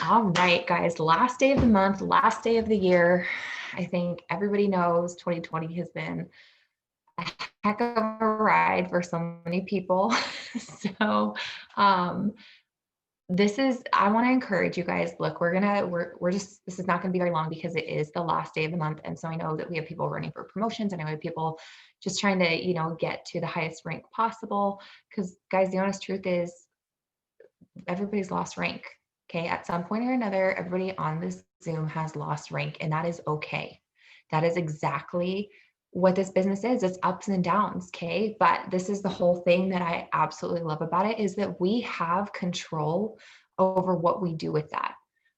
All right, guys, last day of the month, last day of the year. I think everybody knows 2020 has been a heck of a ride for so many people. So, um, I want to encourage you guys. Look, we're just, this is not going to be very long because it is the last day of the month. And so I know that we have people running for promotions. And I know we have people just trying to, get to the highest rank possible. Because, guys, the honest truth is everybody's lost rank. Okay. At some point or another, everybody on this Zoom has lost rank, and that is okay. That is exactly what this business is. It's ups and downs. Okay. But this is the whole thing that I absolutely love about it, is that we have control over what we do with that.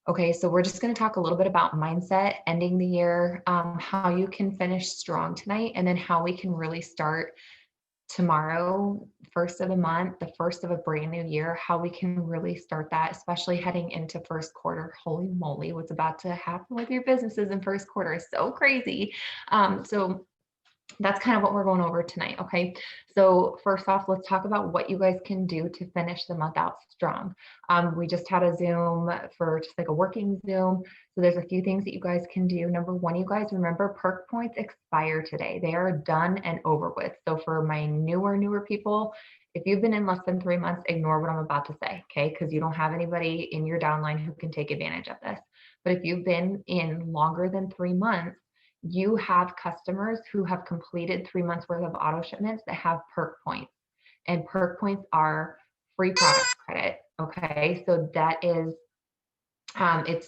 Okay. So we're just going to talk a little bit about mindset, ending the year, how you can finish strong tonight, and then how we can really start tomorrow, first of the month, the first of a brand new year, how we can really start that, especially heading into first quarter. Holy moly, what's about to happen with your businesses in first quarter is so crazy. So that's kind of what we're going over tonight. Okay. So first off, let's talk about what you guys can do to finish the month out strong. We just had a Zoom for just like a working Zoom. So there's a few things that you guys can do. Number one, you guys remember perk points expire today. They are done and over with. So for my newer people, if you've been in less than 3 months, ignore what I'm about to say. Okay. Because you don't have anybody in your downline who can take advantage of this. But if you've been in longer than 3 months, you have customers who have completed 3 months worth of auto shipments that have perk points, and perk points are free product credit. Okay. So that is,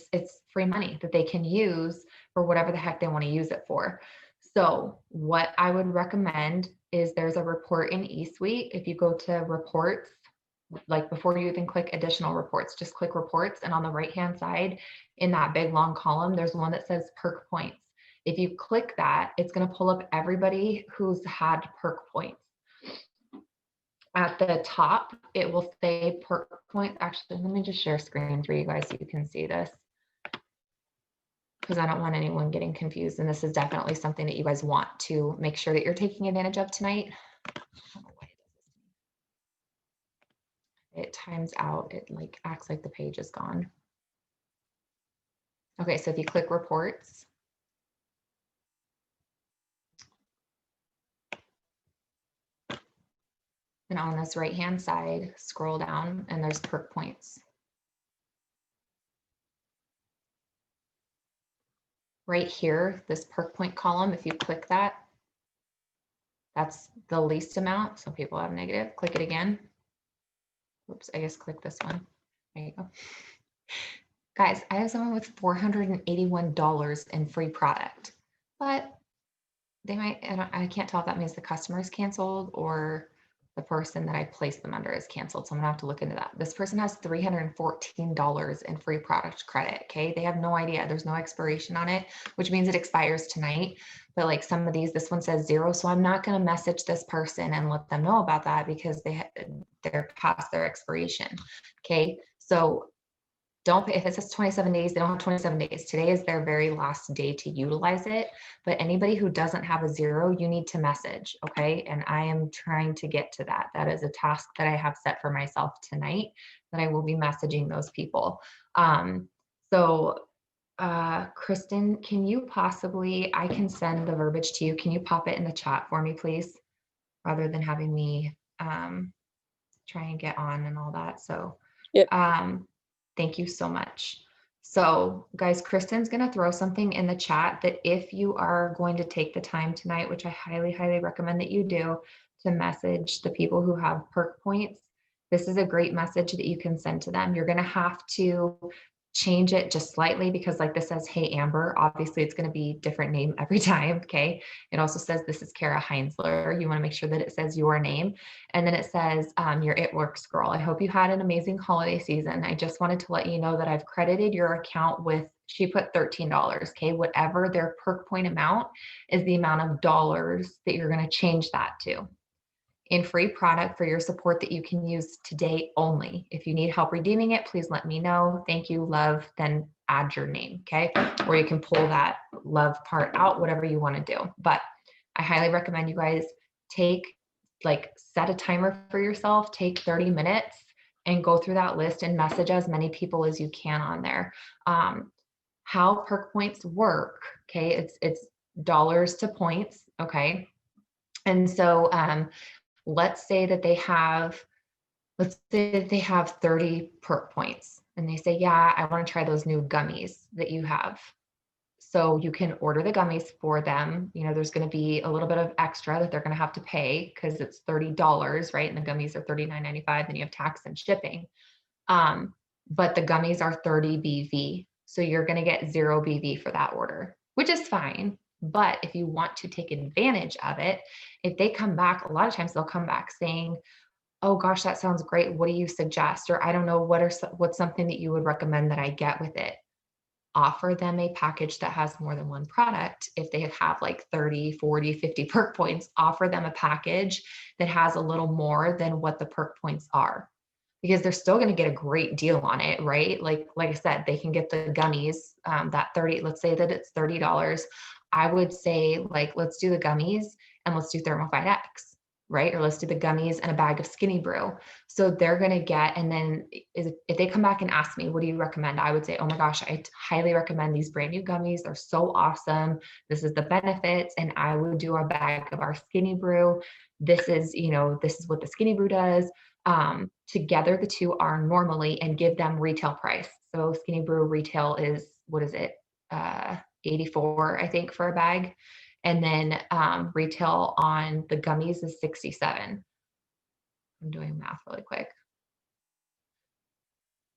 it's free money that they can use for whatever the heck they want to use it for. So what I would recommend is there's a report in eSuite. If you go to reports, like before you even click additional reports, just click reports. And on the right-hand side in that big long column, there's one that says perk points. If you click that, it's going to pull up everybody who's had perk points. At the top, it will say perk points. Actually, let me just share screen for you guys so you can see this, because I don't want anyone getting confused. And this is definitely something that you guys want to make sure that you're taking advantage of tonight. It times out. It like acts like the page is gone. Okay, so if you click reports, and on this right-hand side, scroll down and there's perk points. Right here, this perk point column, if you click that, that's the least amount. So people have negative, click it again. Oops, I guess click this one. There you go. Guys, I have someone with $481 in free product, but they might, I can't tell if that means the customer is canceled or the person that I placed them under is canceled. So I'm gonna have to look into that. This person has $314 in free product credit. Okay. They have no idea. There's no expiration on it, which means it expires tonight. But like some of these, this one says 0. So I'm not going to message this person and let them know about that because they're past their expiration. Okay. So don't, if it says 27 days, they don't have 27 days. Today is their very last day to utilize it. But anybody who doesn't have a 0, you need to message. Okay. And I am trying to get to that. That is a task that I have set for myself tonight, that I will be messaging those people. Kristen, can you possibly, I can send the verbiage to you. Can you pop it in the chat for me, please? Rather than having me try and get on and all that. So, yep. Thank you so much. So guys, Kristen's going to throw something in the chat that if you are going to take the time tonight, which I highly, highly recommend that you do, to message the people who have perk points, this is a great message that you can send to them. You're going to have to change it just slightly because like this says, hey, Amber, obviously it's going to be different name every time. Okay. It also says, this is Kara Heinzler. You want to make sure that it says your name. And then it says, your It Works girl. I hope you had an amazing holiday season. I just wanted to let you know that I've credited your account with, she put $13. Okay. Whatever their perk point amount is the amount of dollars that you're going to change that to in free product for your support that you can use today only. If you need help redeeming it, please let me know. Thank you, love, then add your name, okay? Or you can pull that love part out, whatever you want to do. But I highly recommend you guys set a timer for yourself, take 30 minutes and go through that list and message as many people as you can on there. How perk points work, okay? It's dollars to points, okay? And so let's say that let's say that they have 30 perk points and they say, yeah, I want to try those new gummies that you have. So you can order the gummies for them. You know, there's going to be a little bit of extra that they're going to have to pay because it's $30, right? And the gummies are $39.95. Then you have tax and shipping. But the gummies are 30 BV. So you're going to get 0 BV for that order, which is fine. But if you want to take advantage of it, if they come back, a lot of times they'll come back saying, oh gosh, that sounds great. What do you suggest? Or I don't know, what's something that you would recommend that I get with it? Offer them a package that has more than one product. If they have like 30, 40, 50 perk points, offer them a package that has a little more than what the perk points are, because they're still going to get a great deal on it, right? Like I said, they can get the gummies, that 30, let's say that it's $30. I would say, like, let's do the gummies and let's do Thermofite X, right? Or let's do the gummies and a bag of Skinny Brew. So they're going to get, and then if they come back and ask me, what do you recommend? I would say, oh my gosh, I highly recommend these brand new gummies. They're so awesome. This is the benefits. And I would do a bag of our Skinny Brew. This is, this is what the Skinny Brew does. Together, the two are normally, and give them retail price. So Skinny Brew retail is, what is it? 84, I think, for a bag. And then retail on the gummies is 67. I'm doing math really quick.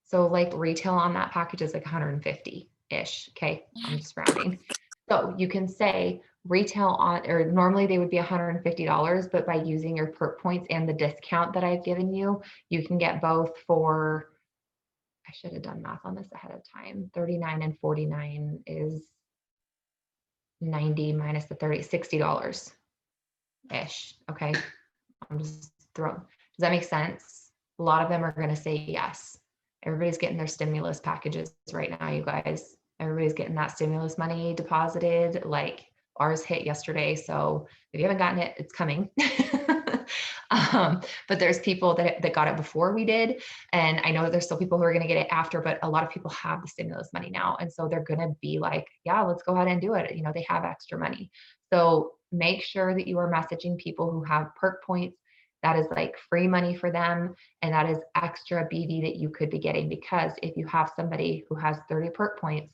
So like retail on that package is like 150-ish. Okay, I'm just rounding. So you can say retail on, or normally they would be $150, but by using your perk points and the discount that I've given you, you can get both for, I should have done math on this ahead of time. 39 and 49 is 90 minus the 30, $60-ish. Okay, I'm just throwing, does that make sense? A lot of them are going to say yes. Everybody's getting their stimulus packages right now, you guys. Everybody's getting that stimulus money deposited. Like ours hit yesterday. So if you haven't gotten it, it's coming. But there's people that got it before we did. And I know that there's still people who are going to get it after, but a lot of people have the stimulus money now. And so they're going to be like, yeah, let's go ahead and do it. They have extra money. So make sure that you are messaging people who have perk points. That is like free money for them. And that is extra BV that you could be getting, because if you have somebody who has 30 perk points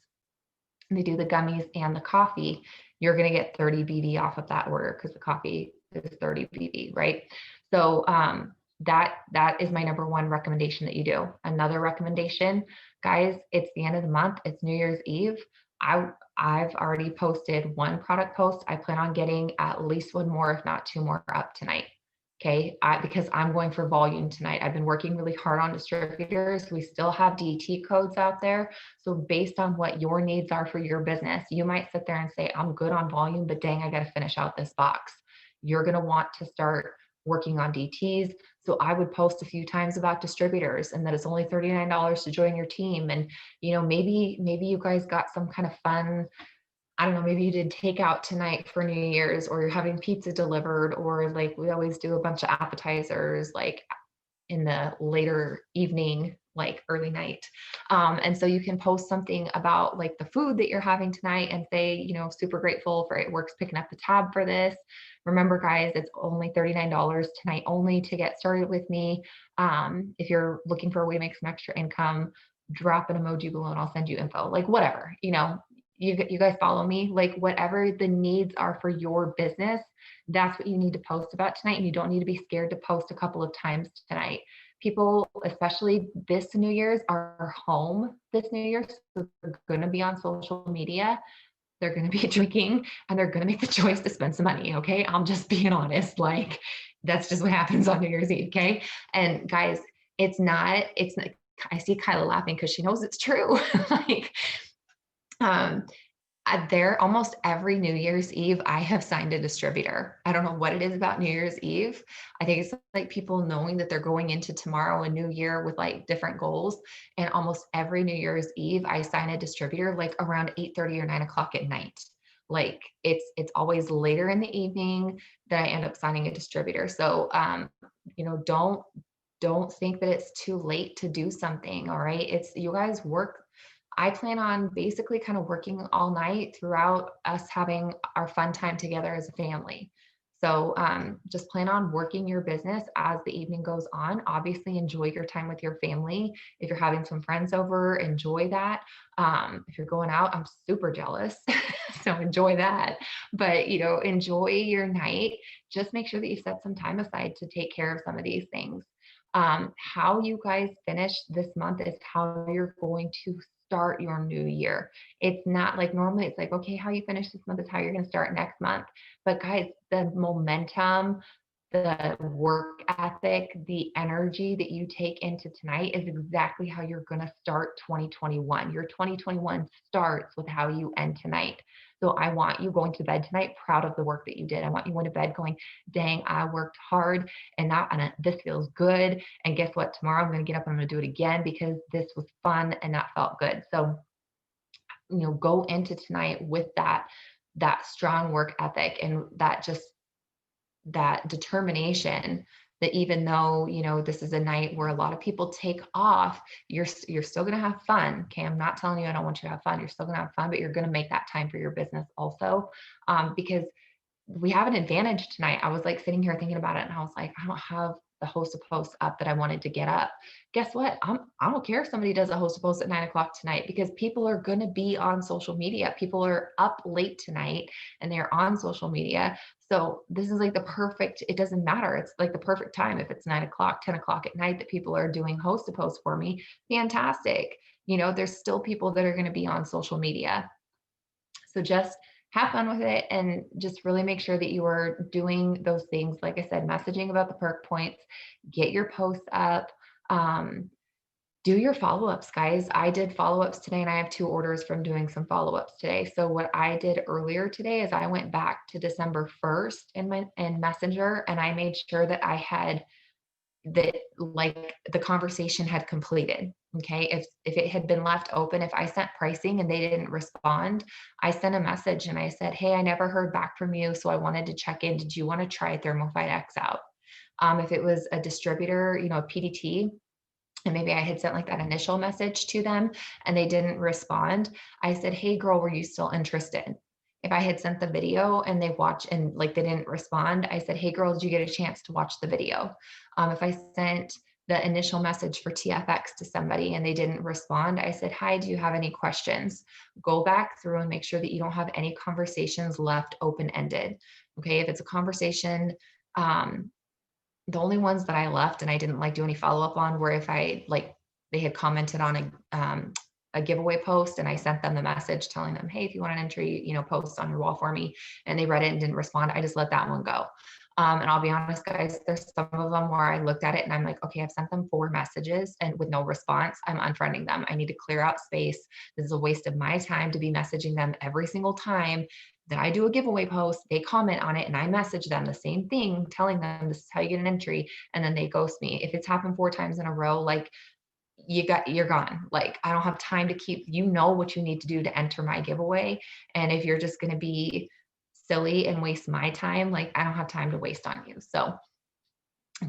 and they do the gummies and the coffee, you're going to get 30 BV off of that order, because the coffee is 30 BV, right? So that is my number one recommendation that you do. Another recommendation, guys, it's the end of the month. It's New Year's Eve. I've already posted one product post. I plan on getting at least one more, if not two more, up tonight. Okay, because I'm going for volume tonight. I've been working really hard on distributors. We still have DT codes out there. So based on what your needs are for your business, you might sit there and say, I'm good on volume, but dang, I got to finish out this box. You're going to want to start working on DTs. So I would post a few times about distributors and that it's only $39 to join your team. And, maybe you guys got some kind of fun, I don't know, maybe you did takeout tonight for New Year's, or you're having pizza delivered, or like we always do a bunch of appetizers like in the later evening, like early night. And so you can post something about like the food that you're having tonight and say, super grateful for It Works picking up the tab for this. Remember, guys, it's only $39 tonight only to get started with me. If you're looking for a way to make some extra income, drop an emoji below and I'll send you info, like whatever, you guys follow me, like whatever the needs are for your business, that's what you need to post about tonight. And you don't need to be scared to post a couple of times tonight. People, especially this New Year's, are home this New Year's. So they're going to be on social media. They're going to be drinking and they're going to make the choice to spend some money. Okay. I'm just being honest. Like that's just what happens on New Year's Eve. Okay. And guys, it's not, I see Kyla laughing because she knows it's true. Like, there almost every New Year's Eve, I have signed a distributor. I don't know what it is about New Year's Eve. I think it's like people knowing that they're going into tomorrow, a new year, with like different goals. And almost every New Year's Eve, I sign a distributor like around 8:30 or 9 o'clock at night. Like it's always later in the evening that I end up signing a distributor. So, don't don't think that it's too late to do something. All right. It's you guys work. I plan on basically kind of working all night throughout us having our fun time together as a family. So just plan on working your business as the evening goes on. Obviously, enjoy your time with your family. If you're having some friends over, enjoy that. If you're going out, I'm super jealous. So enjoy that. But, enjoy your night. Just make sure that you set some time aside to take care of some of these things. How you guys finish this month is how you're going to start your new year. It's not like normally it's like, okay, how you finish this month is how you're going to start next month. But guys, the momentum, the work ethic, the energy that you take into tonight is exactly how you're going to start 2021. Your 2021 starts with how you end tonight. So I want you going to bed tonight proud of the work that you did. I want you going to bed going, dang, I worked hard and this feels good. And guess what? Tomorrow I'm going to get up and I'm going to do it again because this was fun and that felt good. So, go into tonight with that strong work ethic and that determination that even though this is a night where a lot of people take off, you're still going to have fun. Okay, I'm not telling you I don't want you to have fun. You're still going to have fun, but you're going to make that time for your business also, because we have an advantage tonight. I was like sitting here thinking about it and I was like, I don't have the host of posts up that I wanted to get up. Guess what? I don't care if somebody does a host of post at 9 o'clock tonight because people are going to be on social media. People are up late tonight and they're on social media. So this is like it doesn't matter. It's like the perfect time. If it's 9 o'clock, 10 o'clock at night that people are doing host of posts for me, fantastic. There's still people that are going to be on social media. So just have fun with it and just really make sure that you are doing those things. Like I said, messaging about the perk points, get your posts up, do your follow-ups, guys. I did follow-ups today and I have 2 orders from doing some follow-ups today. So what I did earlier today is I went back to December 1st in Messenger and I made sure that I had that like the conversation had completed. Okay. If it had been left open, if I sent pricing and they didn't respond, I sent a message and I said, hey, I never heard back from you. So I wanted to check in. Did you want to try Thermofite X out? If it was a distributor, a PDT, and maybe I had sent like that initial message to them and they didn't respond, I said, hey girl, were you still interested? If I had sent the video and they watched and like they didn't respond, I said, hey girl, did you get a chance to watch the video? If I sent the initial message for TFX to somebody and they didn't respond, I said, hi, do you have any questions? Go back through and make sure that you don't have any conversations left open-ended. Okay, if it's a conversation, the only ones that I left and I didn't like do any follow-up on were if they had commented on a giveaway post and I sent them the message telling them, hey, if you want an entry, post on your wall for me, and they read it and didn't respond, I just let that one go. And I'll be honest, guys, there's some of them where I looked at it and I'm like, okay, I've sent them 4 messages and with no response, I'm unfriending them. I need to clear out space. This is a waste of my time to be messaging them every single time that I do a giveaway post, they comment on it and I message them the same thing, telling them this is how you get an entry. And then they ghost me. If it's happened 4 times in a row, like you're gone. Like I don't have time to keep, what you need to do to enter my giveaway. And if you're just going to be silly and waste my time, like I don't have time to waste on you. So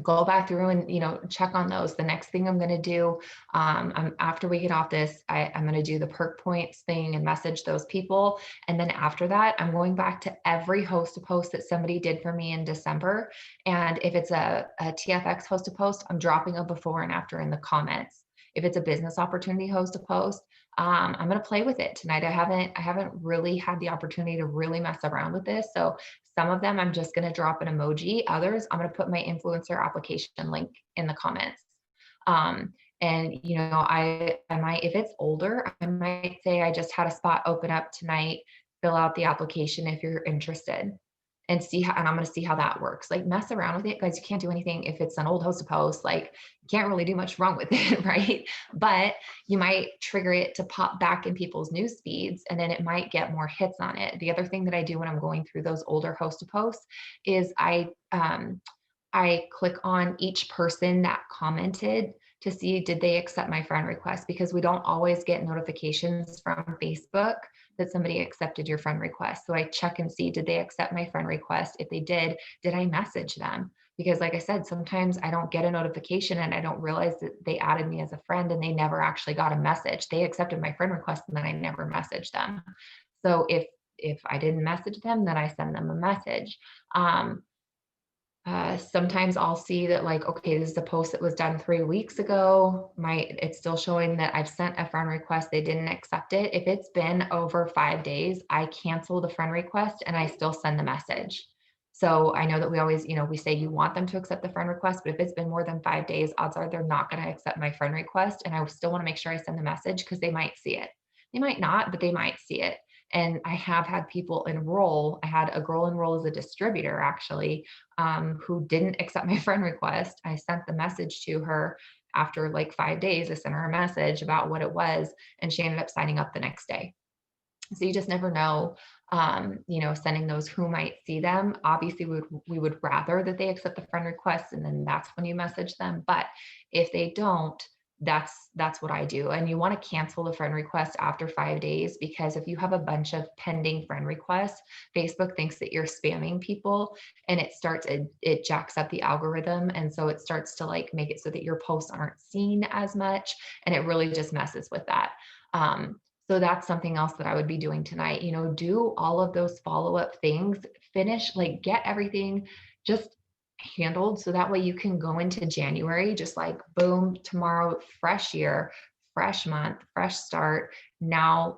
go back through and check on those. The next thing I'm going to do after we get off this, I'm going to do the perk points thing and message those people, and then after that I'm going back to every host post that somebody did for me in December, and if it's a TFX host post, I'm dropping a before and after in the comments. If it's a business opportunity host post, I'm going to play with it tonight. I haven't really had the opportunity to really mess around with this, so some of them I'm just going to drop an emoji. Others I'm going to put my influencer application link in the comments. And I might, if it's older, I might say I just had a spot open up tonight. Fill out the application if you're interested, and I'm going to see how that works. Like mess around with it, guys. You can't do anything if it's an old host post. Like you can't really do much wrong with it, right? But you might trigger it to pop back in people's news feeds, and then it might get more hits on it. The other thing that I do when I'm going through those older host posts is I click on each person that commented to see did they accept my friend request, because we don't always get notifications from Facebook that somebody accepted your friend request. So I check and see, did they accept my friend request? If they did I message them? Because like I said, sometimes I don't get a notification and I don't realize that they added me as a friend and they never actually got a message. They accepted my friend request and then I never messaged them. So if I didn't message them, then I send them a message. Um, Sometimes I'll see that like, okay, this is a post that was done 3 weeks ago. It's still showing that I've sent a friend request. They didn't accept it. If it's been over 5 days, I cancel the friend request and I still send the message. So I know that we always, we say you want them to accept the friend request, but if it's been more than 5 days, odds are they're not going to accept my friend request. And I still want to make sure I send the message because they might see it. They might not, but they might see it. And I have had people enroll. I had a girl enroll as a distributor actually, who didn't accept my friend request. I sent the message to her after like 5 days. I sent her a message about what it was, and she ended up signing up the next day. So you just never know, sending those who might see them. Obviously, we would rather that they accept the friend request, and then that's when you message them. But if they don't, that's what I do. And you want to cancel the friend request after 5 days, because if you have a bunch of pending friend requests, Facebook thinks that you're spamming people, and it jacks up the algorithm, and so it starts to like make it so that your posts aren't seen as much, and it really just messes with that. So that's something else that I would be doing tonight. Do all of those follow-up things, finish, like get everything just handled so that way you can go into January just like boom, tomorrow, fresh year, fresh month, fresh start. Now,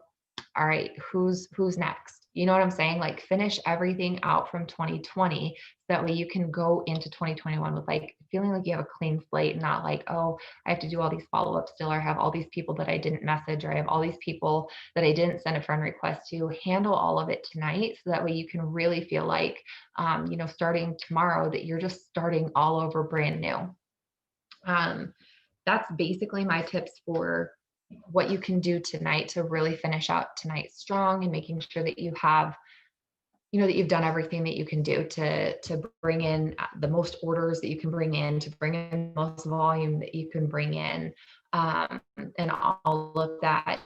all right, who's next? You know what I'm saying? Like finish everything out from 2020. So that way you can go into 2021 with like feeling like you have a clean slate, not like, oh, I have to do all these follow-ups still, or I have all these people that I didn't message, or I have all these people that I didn't send a friend request to. Handle all of it tonight so that way you can really feel like, starting tomorrow, that you're just starting all over brand new. Um, that's basically my tips for what you can do tonight to really finish out tonight strong, and making sure that you have, that you've done everything that you can do to bring in the most orders that you can bring in, to bring in the most volume that you can bring in, and all of that.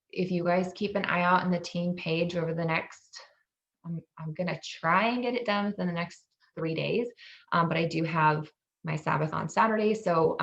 If you guys keep an eye out on the team page over the next, I'm gonna try and get it done within the next 3 days, but I do have my Sabbath on Saturday, so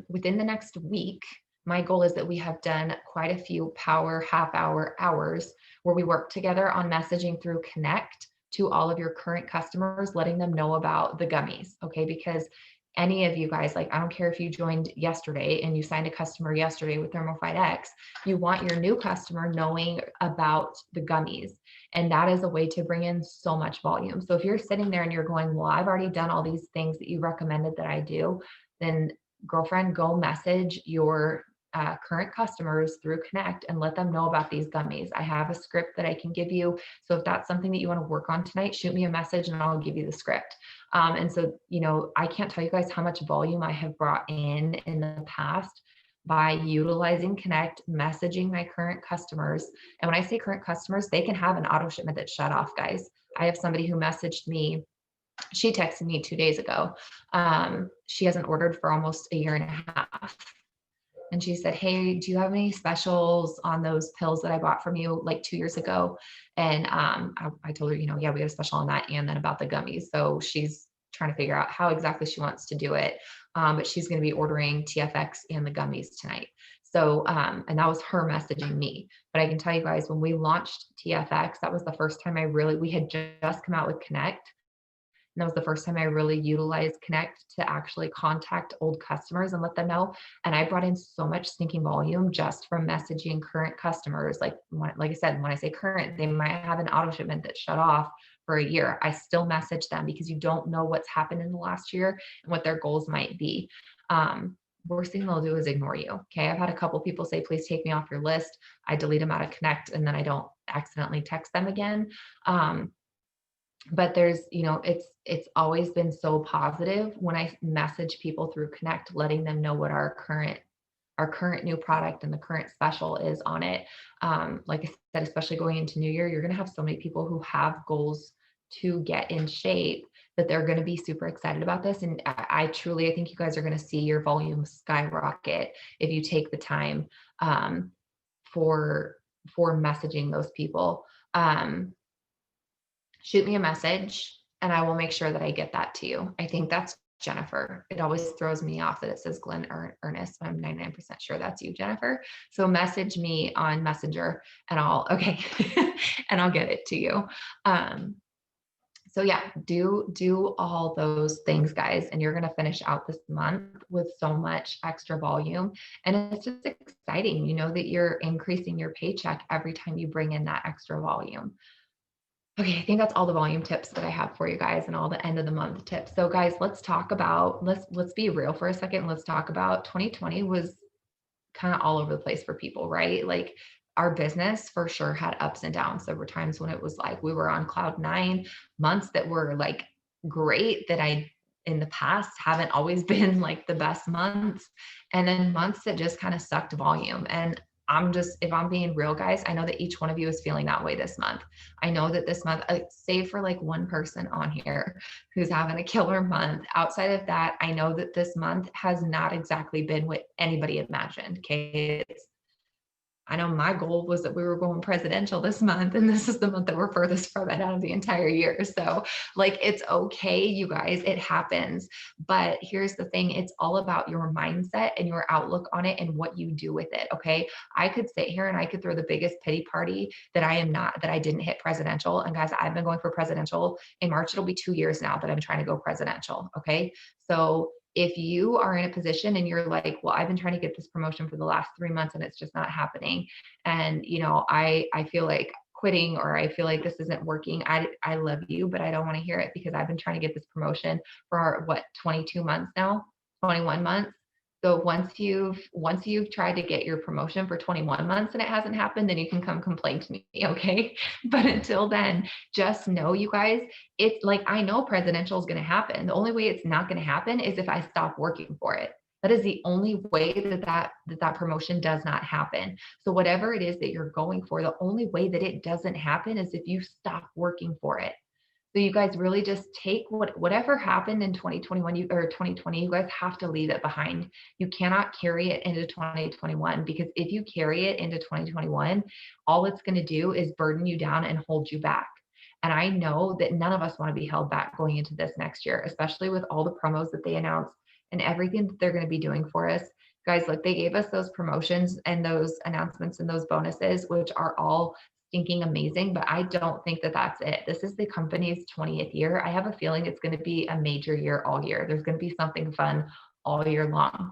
within the next week, my goal is that we have done quite a few power half-hour hours where we work together on messaging through Connect to all of your current customers, letting them know about the gummies. Okay, because any of you guys, like I don't care if you joined yesterday and you signed a customer yesterday with Thermofite X, you want your new customer knowing about the gummies. And that is a way to bring in so much volume. So if you're sitting there and you're going, well, I've already done all these things that you recommended that I do, then girlfriend, go message your current customers through Connect and let them know about these gummies. I have a script that I can give you. So if that's something that you want to work on tonight, shoot me a message and I'll give you the script. And so, I can't tell you guys how much volume I have brought in the past by utilizing Connect, messaging my current customers. And when I say current customers, they can have an auto shipment that's shut off, guys. I have somebody who messaged me. She texted me 2 days ago. She hasn't ordered for almost a year and a half. And she said, hey, do you have any specials on those pills that I bought from you like 2 years ago? And I told her, yeah, we got a special on that, and then about the gummies. So she's trying to figure out how exactly she wants to do it. But she's going to be ordering TFX and the gummies tonight. So, and that was her messaging me. But I can tell you guys, when we launched TFX, that was the first time we had just come out with Connect. And that was the first time I really utilized Connect to actually contact old customers and let them know. And I brought in so much stinking volume just from messaging current customers. Like I said, when I say current, they might have an auto shipment that shut off for a year. I still message them because you don't know what's happened in the last year and what their goals might be. Worst thing they'll do is ignore you. Okay. I've had a couple people say, please take me off your list. I delete them out of Connect and then I don't accidentally text them again. But there's, it's always been so positive when I message people through Connect, letting them know what our current new product and the current special is on it. Like I said, especially going into New Year, you're going to have so many people who have goals to get in shape that they're going to be super excited about this. And I truly, I think you guys are going to see your volume skyrocket if you take the time for messaging those people. Shoot me a message and I will make sure that I get that to you. I think that's Jennifer. It always throws me off that it says Glenn Ernest, but I'm 99% sure that's you, Jennifer. So message me on Messenger and okay, and I'll get it to you. So yeah, do all those things, guys, and you're going to finish out this month with so much extra volume. And it's just exciting. You know that you're increasing your paycheck every time you bring in that extra volume. Okay, I think that's all the volume tips that I have for you guys and all the end of the month tips. So guys, let's talk about, let's be real for a second. Let's talk about 2020 was kind of all over the place for people, right? Like our business for sure had ups and downs. There were times when it was like we were on cloud nine, months that were like great that I in the past haven't always been like the best months, and then months that just kind of sucked volume. And if I'm being real, guys, I know that each one of you is feeling that way this month. I know that this month, save for like one person on here who's having a killer month. Outside of that, I know that this month has not exactly been what anybody imagined. Okay. I know my goal was that we were going presidential this month, and this is the month that we're furthest from it out of the entire year. So, like, it's okay, you guys, it happens. But here's the thing, it's all about your mindset and your outlook on it and what you do with it. Okay. I could sit here and I could throw the biggest pity party that I didn't hit presidential. And guys, I've been going for presidential in March. It'll be 2 years now that I'm trying to go presidential. Okay. So, if you are in a position and you're like, well, I've been trying to get this promotion for the last 3 months and it's just not happening. And, I feel like quitting, or I feel like this isn't working. I love you, but I don't want to hear it because I've been trying to get this promotion for 22 months now, 21 months. So once you've tried to get your promotion for 21 months and it hasn't happened, then you can come complain to me. Okay. But until then, just know, you guys, it's like, I know presidential is going to happen. The only way it's not going to happen is if I stop working for it. That is the only way that promotion does not happen. So whatever it is that you're going for, the only way that it doesn't happen is if you stop working for it. So you guys really just take whatever happened in 2021 or 2020, you guys have to leave it behind. You cannot carry it into 2021, because if you carry it into 2021, all it's going to do is burden you down and hold you back. And I know that none of us want to be held back going into this next year, especially with all the promos that they announced and everything that they're going to be doing for us. Guys, look, they gave us those promotions and those announcements and those bonuses, which are all stinking amazing, but I don't think that that's it. This is the company's 20th year. I have a feeling it's going to be a major year all year. There's going to be something fun all year long.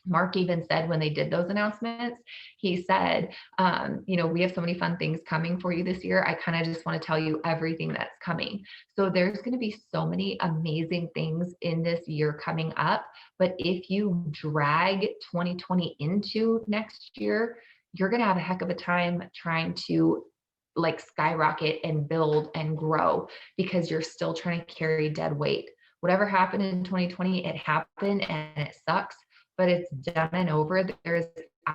Mark even said when they did those announcements, he said, we have so many fun things coming for you this year. I kind of just want to tell you everything that's coming. So there's going to be so many amazing things in this year coming up. But if you drag 2020 into next year, you're going to have a heck of a time trying to like skyrocket and build and grow, because you're still trying to carry dead weight. Whatever happened in 2020, it happened and it sucks, but it's done and over. There's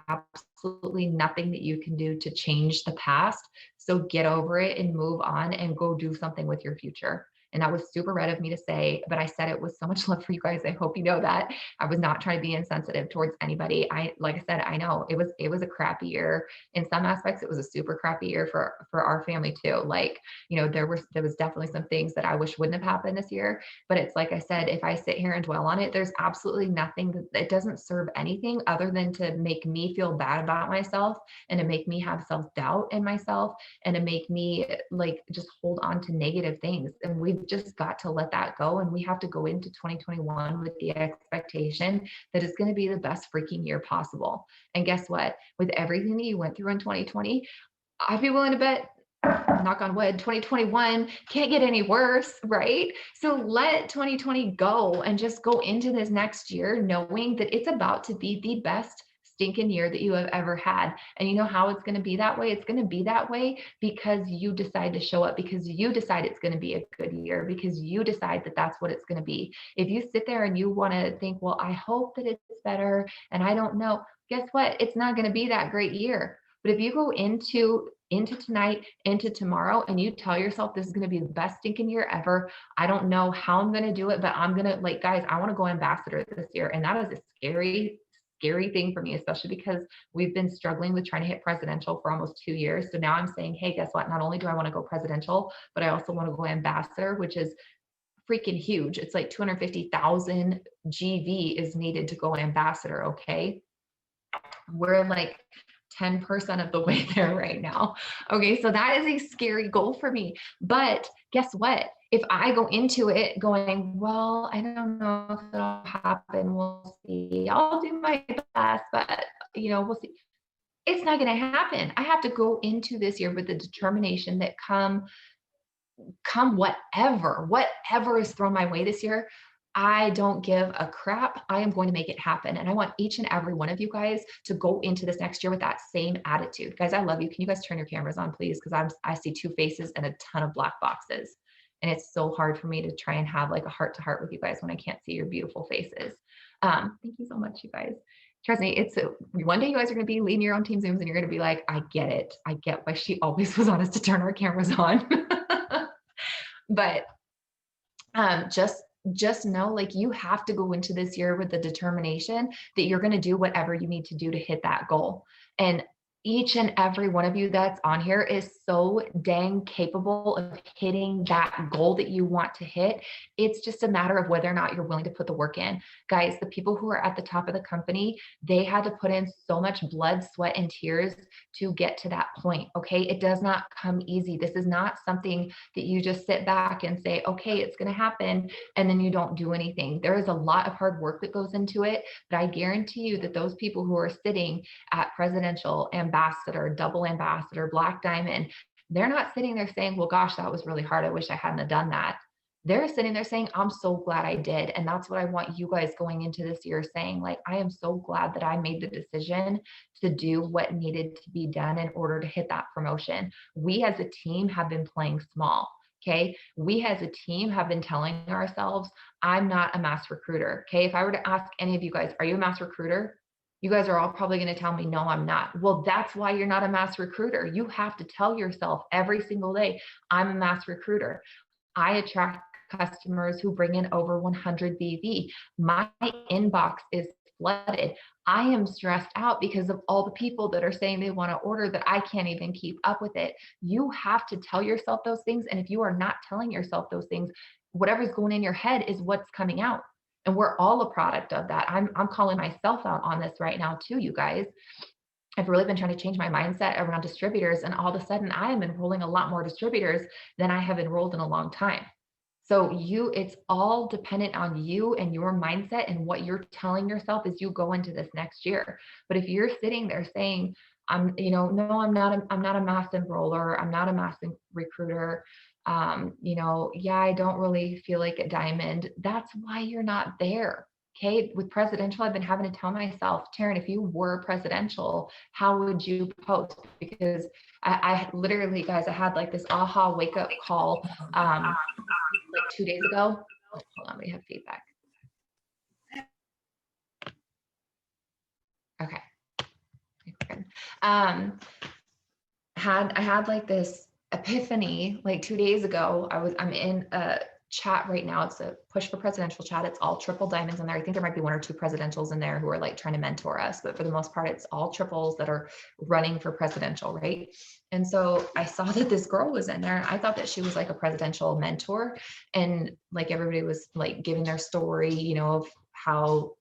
absolutely nothing that you can do to change the past. So get over it and move on and go do something with your future. And that was super red of me to say, but I said it with so much love for you guys. I hope you know that. I was not trying to be insensitive towards anybody. Like I said, I know it was a crappy year. In some aspects, it was a super crappy year for our family too. Like, there was definitely some things that I wish wouldn't have happened this year. But it's like I said, if I sit here and dwell on it, there's absolutely nothing that it doesn't serve anything other than to make me feel bad about myself, and to make me have self-doubt in myself, and to make me like just hold on to negative things. And we've just got to let that go. And we have to go into 2021 with the expectation that it's going to be the best freaking year possible. And guess what? With everything that you went through in 2020, I'd be willing to bet, knock on wood, 2021 can't get any worse, right? So let 2020 go and just go into this next year knowing that it's about to be the best stinking year that you have ever had. And you know how it's going to be that way? It's going to be that way because you decide to show up, because you decide it's going to be a good year, because you decide that that's what it's going to be. If you sit there and you want to think, well, I hope that it's better and I don't know, guess what? It's not going to be that great year. But if you go into tonight, into tomorrow, and you tell yourself this is going to be the best stinking year ever, I don't know how I'm going to do it, but I'm going to, like, guys, I want to go ambassador this year. And that is a scary, scary thing for me, especially because we've been struggling with trying to hit presidential for almost 2 years. So now I'm saying, hey, guess what? Not only do I want to go presidential, but I also want to go ambassador, which is freaking huge. It's like 250,000 GV is needed to go ambassador. Okay. We're like 10% of the way there right now. Okay, so that is a scary goal for me. But guess what? If I go into it going, well, I don't know if it'll happen. We'll see. I'll do my best, but we'll see. It's not going to happen. I have to go into this year with the determination that come whatever is thrown my way this year, I don't give a crap. I am going to make it happen. And I want each and every one of you guys to go into this next year with that same attitude. Guys, I love you. Can you guys turn your cameras on, please? Because I see two faces and a ton of black boxes. And it's so hard for me to try and have like a heart to heart with you guys when I can't see your beautiful faces. Thank you so much, you guys. Trust me, one day you guys are going to be leading your own team Zooms and you're going to be like, I get it. I get why she always was on us to turn our cameras on. But just know, like, you have to go into this year with the determination that you're going to do whatever you need to do to hit that goal. And each and every one of you that's on here is so dang capable of hitting that goal that you want to hit. It's just a matter of whether or not you're willing to put the work in. Guys, the people who are at the top of the company, they had to put in so much blood, sweat, and tears to get to that point. Okay. It does not come easy. This is not something that you just sit back and say, okay, it's going to happen, and then you don't do anything. There is a lot of hard work that goes into it, but I guarantee you that those people who are sitting at presidential, ambassador, double ambassador, black diamond, they're not sitting there saying, well, gosh, that was really hard. I wish I hadn't have done that. They're sitting there saying, I'm so glad I did. And that's what I want you guys going into this year saying, like, I am so glad that I made the decision to do what needed to be done in order to hit that promotion. We as a team have been playing small. Okay. We as a team have been telling ourselves, I'm not a mass recruiter. Okay. If I were to ask any of you guys, are you a mass recruiter? You guys are all probably going to tell me, no, I'm not. Well, that's why you're not a mass recruiter. You have to tell yourself every single day, I'm a mass recruiter. I attract customers who bring in over 100 BV. My inbox is flooded. I am stressed out because of all the people that are saying they want to order that I can't even keep up with it. You have to tell yourself those things. And if you are not telling yourself those things, whatever's going in your head is what's coming out. And we're all a product of that. I'm calling myself out on this right now too, you guys. I've really been trying to change my mindset around distributors, and all of a sudden I am enrolling a lot more distributors than I have enrolled in a long time. So it's all dependent on you and your mindset and what you're telling yourself as you go into this next year. But if you're sitting there saying, no, I'm not a mass enroller, I'm not a mass recruiter, yeah, I don't really feel like a diamond. That's why you're not there. Okay. With presidential, I've been having to tell myself, Taryn, if you were presidential, how would you post? Because I literally, guys, I had like this aha wake up call like 2 days ago. Oh, hold on, we have feedback. Okay. I had like this epiphany like 2 days ago. I'm in a chat right now. It's a push for presidential chat. It's all triple diamonds in there. I think there might be 1 or 2 presidentials in there who are like trying to mentor us, but for the most part, it's all triples that are running for presidential, right? And so I saw that this girl was in there, and I thought that she was like a presidential mentor, and like everybody was like giving their story, of how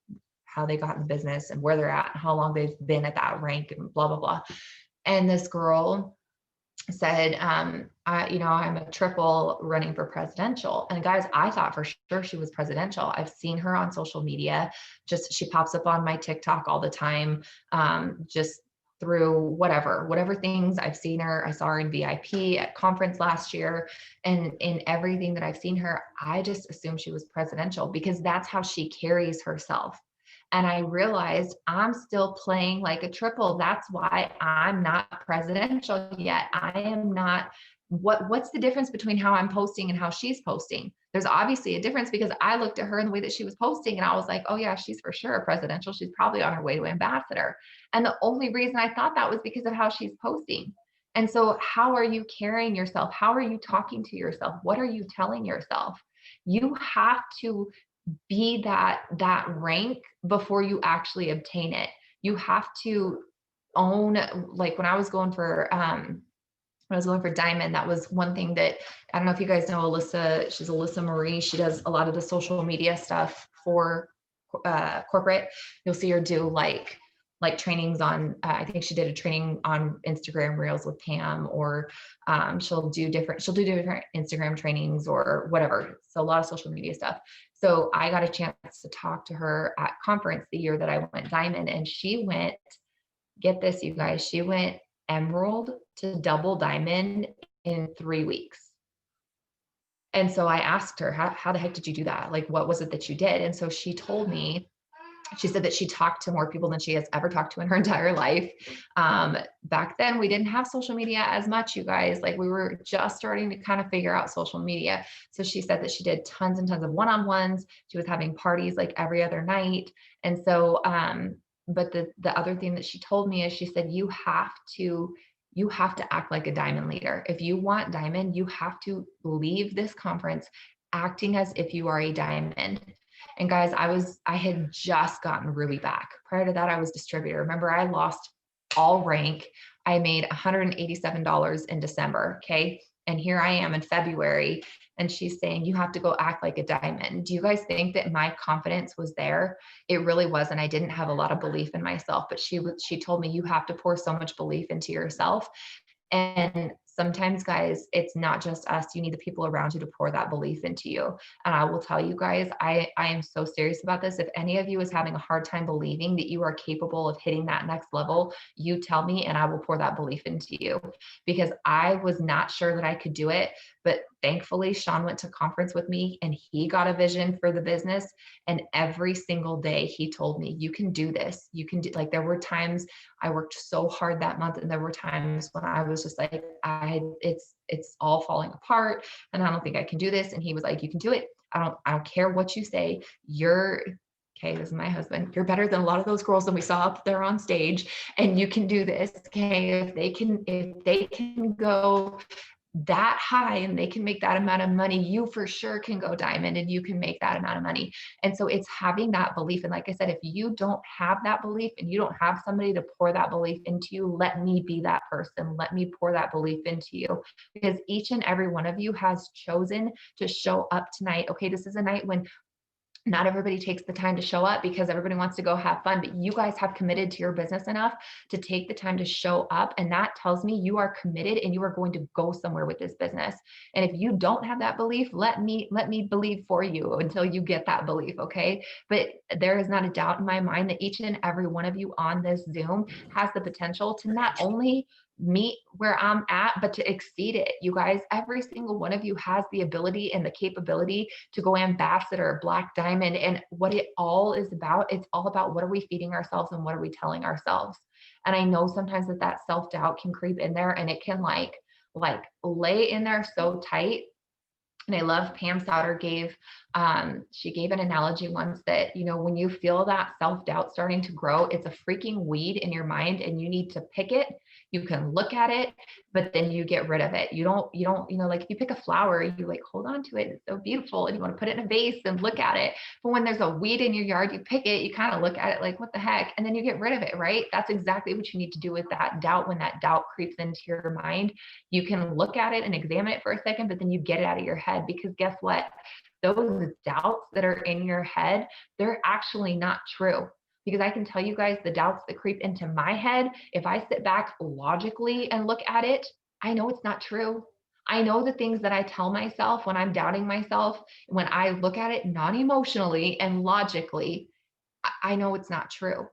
they got in the business and where they're at and how long they've been at that rank and blah, blah, blah. And this girl said, I'm a triple running for presidential. And guys, I thought for sure she was presidential. I've seen her on social media. She pops up on my TikTok all the time. Just through whatever things I've seen her. I saw her in VIP at conference last year, and in everything that I've seen her, I just assumed she was presidential because that's how she carries herself. And I realized I'm still playing like a triple. That's why I'm not presidential yet. I am not. What's the difference between how I'm posting and how she's posting? There's obviously a difference because I looked at her in the way that she was posting and I was like, oh yeah, she's for sure a presidential. She's probably on her way to ambassador. And the only reason I thought that was because of how she's posting. And so how are you carrying yourself? How are you talking to yourself? What are you telling yourself? You have to be that rank before you actually obtain it. You have to own, like when I was going for I was going for diamond. That was one thing that, I don't know if you guys know Alyssa. She's Alyssa Marie. She does a lot of the social media stuff for corporate. You'll see her do like trainings on, I think she did a training on Instagram Reels with Pam, or she'll do different Instagram trainings or whatever. So a lot of social media stuff. So I got a chance to talk to her at conference the year that I went diamond, and she went, get this, you guys, she went emerald to double diamond in 3 weeks. And so I asked her, how the heck did you do that? Like, what was it that you did? And so she told me, she said that she talked to more people than she has ever talked to in her entire life. Back then, we didn't have social media as much, you guys. Like, we were just starting to kind of figure out social media. So she said that she did tons and tons of one-on-ones. She was having parties like every other night. And so, but the other thing that she told me is, she said, you have to act like a diamond leader. If you want diamond, you have to leave this conference acting as if you are a diamond. And guys, I had just gotten Ruby back. Prior to that, I was distributor. Remember, I lost all rank. I made $187 in December. Okay. And here I am in February, and she's saying, you have to go act like a diamond. Do you guys think that my confidence was there? It really wasn't. I didn't have a lot of belief in myself, but she told me, you have to pour so much belief into yourself. And sometimes, guys, it's not just us. You need the people around you to pour that belief into you. And I will tell you guys, I am so serious about this. If any of you is having a hard time believing that you are capable of hitting that next level, you tell me and I will pour that belief into you, because I was not sure that I could do it. But thankfully, Sean went to conference with me and he got a vision for the business. And every single day he told me, you can do this. You can do, like, there were times I worked so hard that month, and there were times when I was just like, it's all falling apart and I don't think I can do this. And he was like, you can do it. I don't care what you say. You're okay. This is my husband. You're better than a lot of those girls that we saw up there on stage, and you can do this. Okay. If they can go that high and they can make that amount of money, you for sure can go diamond and you can make that amount of money. And so it's having that belief. And like I said, if you don't have that belief and you don't have somebody to pour that belief into you, let me be that person. Let me pour that belief into you, because each and every one of you has chosen to show up tonight. Okay, this is a night when not everybody takes the time to show up because everybody wants to go have fun, but you guys have committed to your business enough to take the time to show up. And that tells me you are committed and you are going to go somewhere with this business. And if you don't have that belief, let me believe for you until you get that belief. Okay. But there is not a doubt in my mind that each and every one of you on this Zoom has the potential to not only meet where I'm at, but to exceed it. You guys, every single one of you has the ability and the capability to go ambassador, black diamond. And what it all is about, it's all about, what are we feeding ourselves and what are we telling ourselves? And I know sometimes that self-doubt can creep in there, and it can like lay in there so tight. And I love Pam Souter she gave an analogy once that, when you feel that self-doubt starting to grow, it's a freaking weed in your mind and you need to pick it. You can look at it, but then you get rid of it. You don't, like if you pick a flower, you like hold on to it. It's so beautiful. And you want to put it in a vase and look at it. But when there's a weed in your yard, you pick it, you kind of look at it like, what the heck? And then you get rid of it, right? That's exactly what you need to do with that doubt. When that doubt creeps into your mind, you can look at it and examine it for a second, but then you get it out of your head, because guess what? Those doubts that are in your head, they're actually not true. Because I can tell you guys, the doubts that creep into my head, if I sit back logically and look at it, I know it's not true. I know the things that I tell myself when I'm doubting myself, when I look at it non-emotionally and logically, I know it's not true.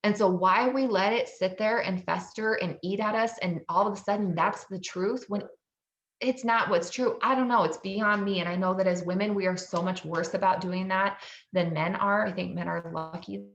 And so why we let it sit there and fester and eat at us, and all of a sudden that's the truth, when it's not what's true. I don't know. It's beyond me. And I know that as women, we are so much worse about doing that than men are. I think men are lucky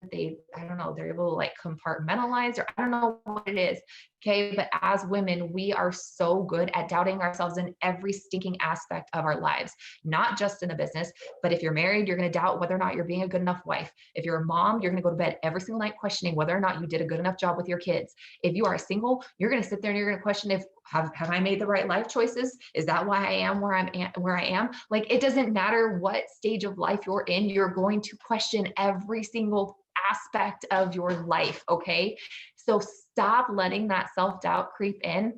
I don't know, they're able to like compartmentalize, or I don't know what it is. Okay. But as women, we are so good at doubting ourselves in every stinking aspect of our lives, not just in the business, but if you're married, you're going to doubt whether or not you're being a good enough wife. If you're a mom, you're going to go to bed every single night questioning whether or not you did a good enough job with your kids. If you are single, you're going to sit there and you're going to question, if have I made the right life choices? Is that why I am where I am? Like, it doesn't matter what stage of life you're in, you're going to question every single aspect of your life. Okay. So stop letting that self-doubt creep in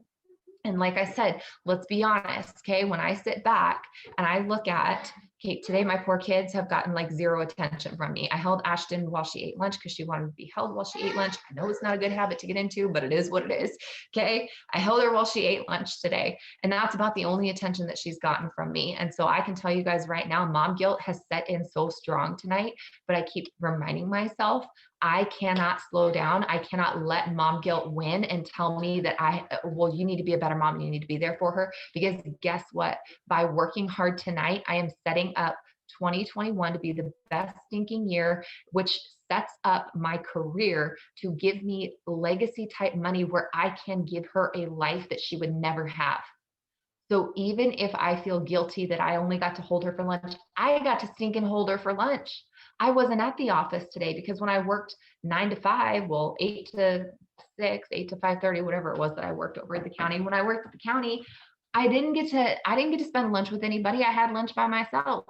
And like I said, let's be honest, okay? When I sit back and I look at, okay, today my poor kids have gotten like zero attention from me. I held Ashton while she ate lunch because she wanted to be held while she ate lunch. I know it's not a good habit to get into, but it is what it is, okay? I held her while she ate lunch today, and that's about the only attention that she's gotten from me. And so I can tell you guys right now, mom guilt has set in so strong tonight, but I keep reminding myself I cannot slow down. I cannot let mom guilt win and tell me that well, you need to be a better mom and you need to be there for her. Because guess what? By working hard tonight, I am setting up 2021 to be the best stinking year, which sets up my career to give me legacy type money where I can give her a life that she would never have. So even if I feel guilty that I only got to hold her for lunch, I got to stink and hold her for lunch. I wasn't at the office today because when I worked 9 to 5, well, 8 to 6, 8 to 5:30, whatever it was that I worked over at the county. When I worked at the county, I didn't get to spend lunch with anybody. I had lunch by myself.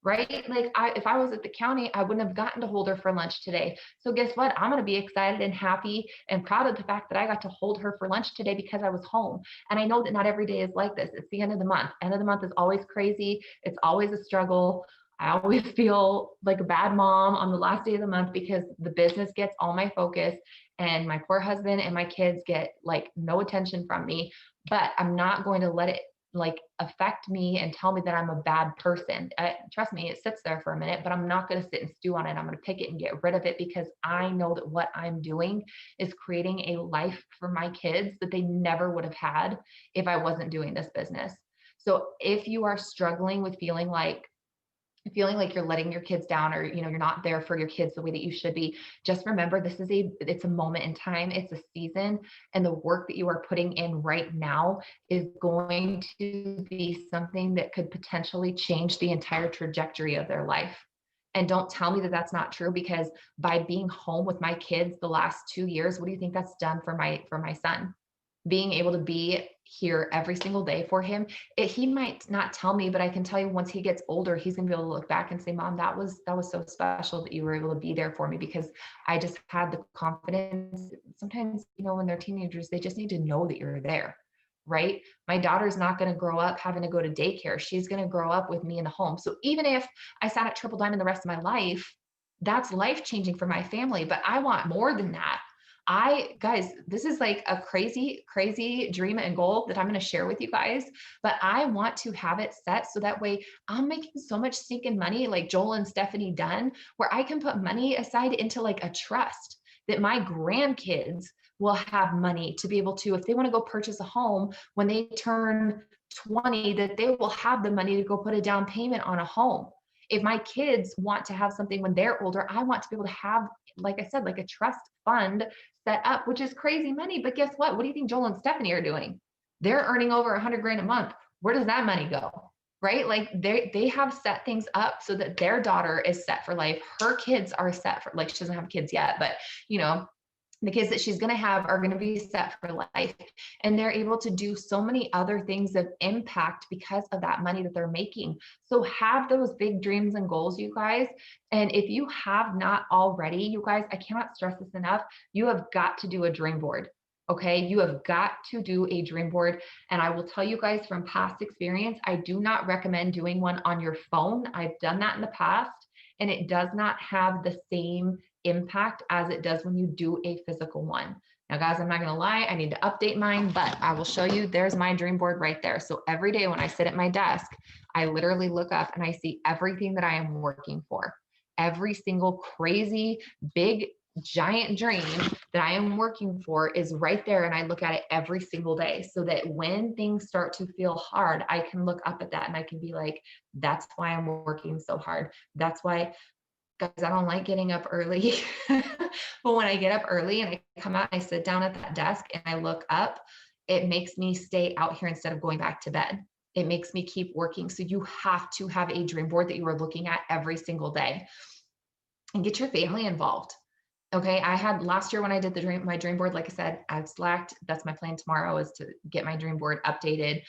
Right? Like if I was at the county, I wouldn't have gotten to hold her for lunch today. So guess what? I'm going to be excited and happy and proud of the fact that I got to hold her for lunch today because I was home. And I know that not every day is like this. It's the end of the month. End of the month is always crazy. It's always a struggle. I always feel like a bad mom on the last day of the month because the business gets all my focus and my poor husband and my kids get like no attention from me. But I'm not going to let it like affect me and tell me that I'm a bad person. Trust me, it sits there for a minute, but I'm not going to sit and stew on it. I'm going to pick it and get rid of it because I know that what I'm doing is creating a life for my kids that they never would have had if I wasn't doing this business. So if you are struggling with feeling like you're letting your kids down, or you're not there for your kids the way that you should be, just remember it's a moment in time, it's a season, and the work that you are putting in right now is going to be something that could potentially change the entire trajectory of their life. And don't tell me that that's not true, because by being home with my kids the last 2 years, what do you think that's done for my son? Being able to be here every single day for him. He might not tell me, but I can tell you once he gets older, he's gonna be able to look back and say, Mom, that was so special that you were able to be there for me, because I just had the confidence. Sometimes, when they're teenagers, they just need to know that you're there, right? My daughter's not going to grow up having to go to daycare. She's going to grow up with me in the home. So even if I sat at Triple Diamond the rest of my life, that's life changing for my family. But I want more than that. Guys, this is like a crazy, crazy dream and goal that I'm going to share with you guys, but I want to have it set so that way I'm making so much stinking money like Joel and Stephanie done, where I can put money aside into like a trust that my grandkids will have money to be able to, if they want to go purchase a home when they turn 20, that they will have the money to go put a down payment on a home. If my kids want to have something when they're older, I want to be able to have, like I said, like a trust fund set up, which is crazy money. But guess what? What do you think Joel and Stephanie are doing? They're earning over 100 grand a month. Where does that money go? Right? Like they have set things up so that their daughter is set for life. Her kids are set for, like, she doesn't have kids yet, but the kids that she's going to have are going to be set for life, and they're able to do so many other things of impact because of that money that they're making. So have those big dreams and goals, you guys. And if you have not already, you guys, I cannot stress this enough, you have got to do a dream board. Okay, you have got to do a dream board. And I will tell you guys from past experience, I do not recommend doing one on your phone. I've done that in the past, and it does not have the same impact as it does when you do a physical one. Now, guys, I'm not going to lie, I need to update mine, but I will show you. There's my dream board right there. So every day when I sit at my desk, I literally look up and I see everything that I am working for. Every single crazy, big, giant dream that I am working for is right there. And I look at it every single day so that when things start to feel hard, I can look up at that and I can be like, that's why I'm working so hard. That's why, guys, I don't like getting up early, but when I get up early and I come out and I sit down at that desk and I look up, it makes me stay out here instead of going back to bed. It makes me keep working. So you have to have a dream board that you are looking at every single day, and get your family involved. Okay, I had last year when I did my dream board, like I said, I've slacked. That's my plan tomorrow, is to get my dream board updated,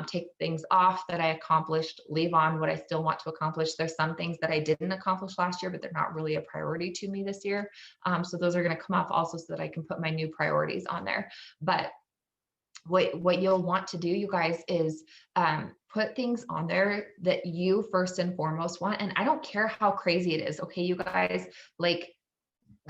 take things off that I accomplished, leave on what I still want to accomplish. There's some things that I didn't accomplish last year, but they're not really a priority to me this year. So those are going to come off also so that I can put my new priorities on there. But what you'll want to do, you guys, is put things on there that you first and foremost want. And I don't care how crazy it is. Okay, you guys, like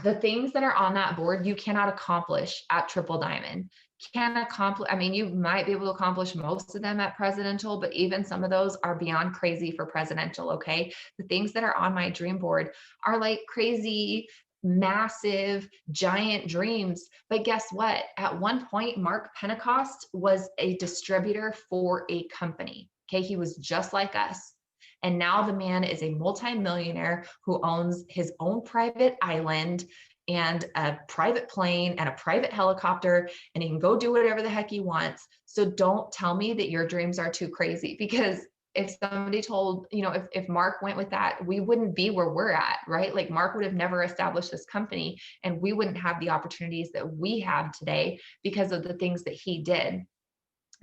the things that are on that board, you cannot accomplish at Triple Diamond. Can accomplish, I mean, you might be able to accomplish most of them at presidential, but even some of those are beyond crazy for presidential. Okay. The things that are on my dream board are like crazy, massive, giant dreams. But guess what? At one point, Mark Pentecost was a distributor for a company. Okay. He was just like us. And now the man is a multimillionaire who owns his own private island and a private plane and a private helicopter, and he can go do whatever the heck he wants. So don't tell me that your dreams are too crazy, because if somebody told, if Mark went with that, we wouldn't be where we're at, right? Like Mark would have never established this company, and we wouldn't have the opportunities that we have today because of the things that he did.